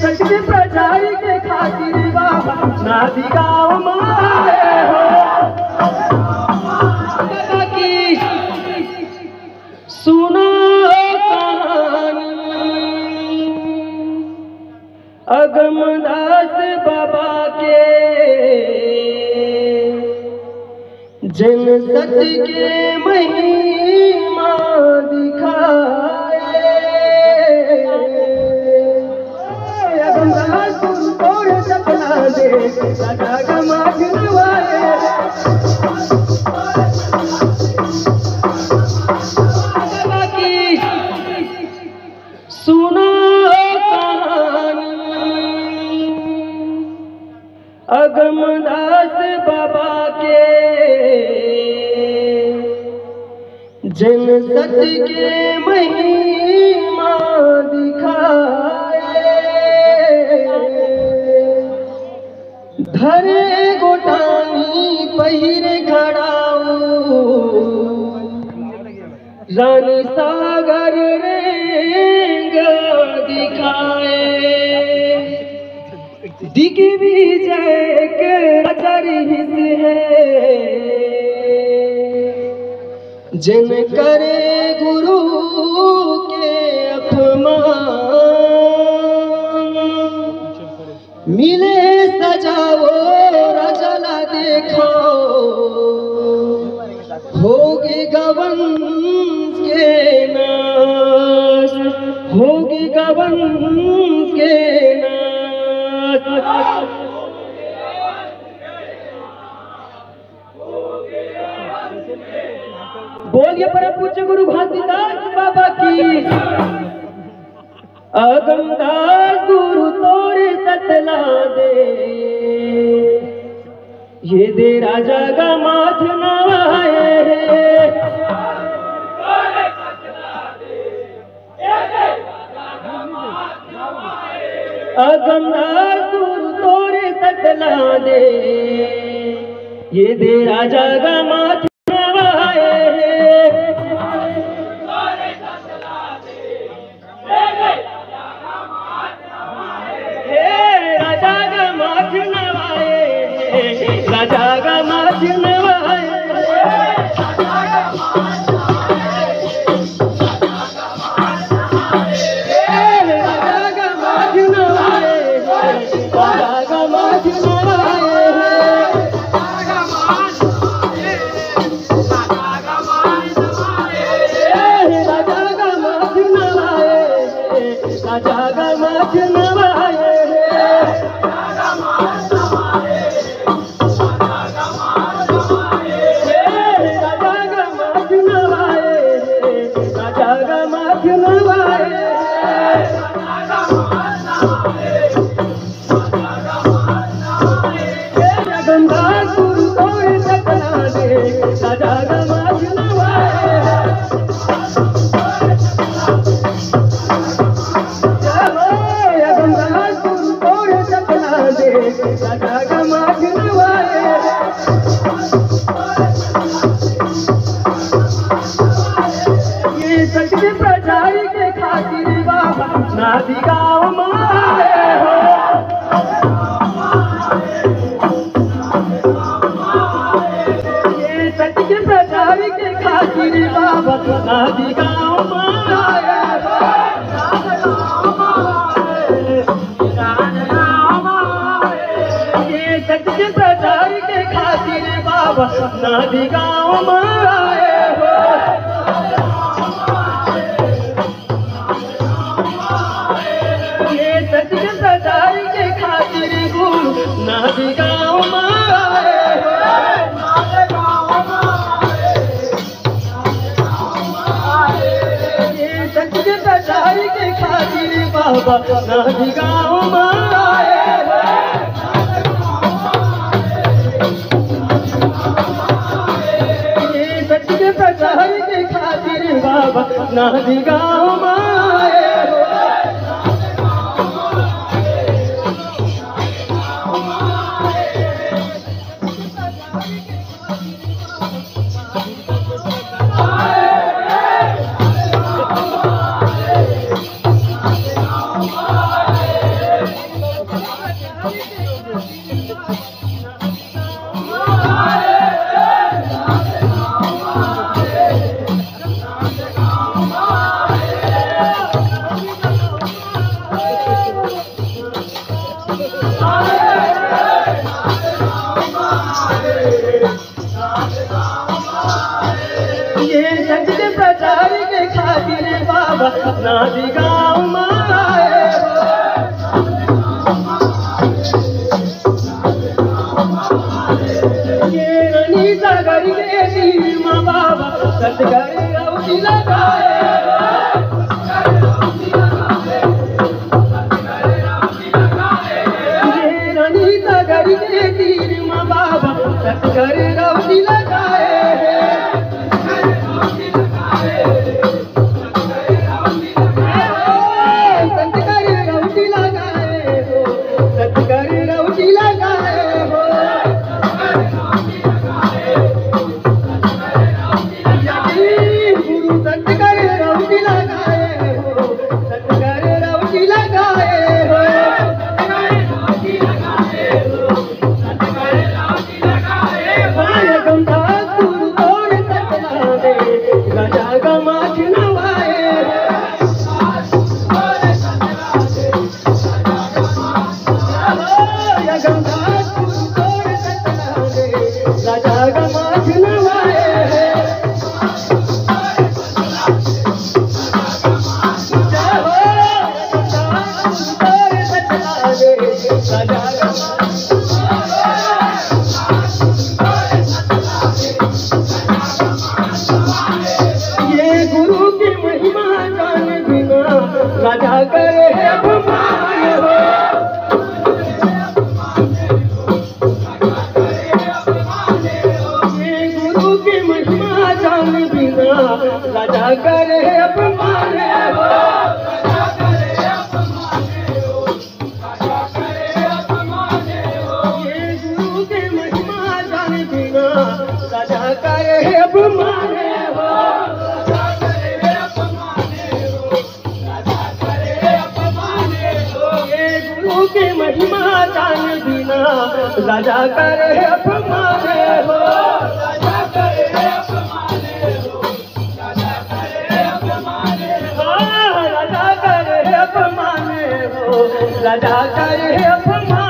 सच्चे प्रचार के खातिर बाबा नादी गाँव मारे हो की सुनो कहानी अगमदास बाबा के जिन सत्य के महिमा दिखाए अगमदास गुरु तोड़ सपना दे सदा गमा गिनवाए सुनो कहानी अगमदास बाबा के जिन सत्य के महिमा दिखाए धरे गोटानी पहिरे खड़ाऊ रानी सागर दिखाए दिखी भी जाए के अचरित है जिन करे गुरु के अपमान मिले सजाओ रजला देखो होगी गवन के नाश होगी गवन के नाश बोलिए परम पूज्य गुरु घासीदास बाबा की अगमदास गुरु तोरे सतला दे ये दे राजा का माथ नवाए अगमदास गुरु तोरे सतला दे ये दे राजा का माथ राजा का माथ नवाए सच्चे प्रचार के खातिर बाबा नादी गाँव मारे हो ये सच्चे प्रचार के खातिर बाबा नादी गाँव मारे ये सच्चे प्रचार के खातिर बाबा नादी गाँव मारे हो सच्चे प्रचार के खातिर गुरु नादी गाँव मारे ये सच्चे प्रचार के खातिर बाबा नादी गाँव मारे ये सच्चे प्रचार के खातिर बाबा नादी गाँव मारे ये सच के प्रचार के खातिर बाबा नादी गाँव माए ये रनी सागर के तीर माँ बाबा सतगर रौटी लगाए ये रनी सागर के तीर माँ बाबा सतगर रौटी लगाए राजा करे अपमान हो ये गुरु की महिमा जान बिना राजा करे अपमान हो ये गुरु की महिमा जान बिना राजा करे अपमान हो के महिमा जान बिना राजा करे अपमान हो राजा करे अपमान हो राजा करे अपमान हो राजा करे अपमान हो राजा करे अपमान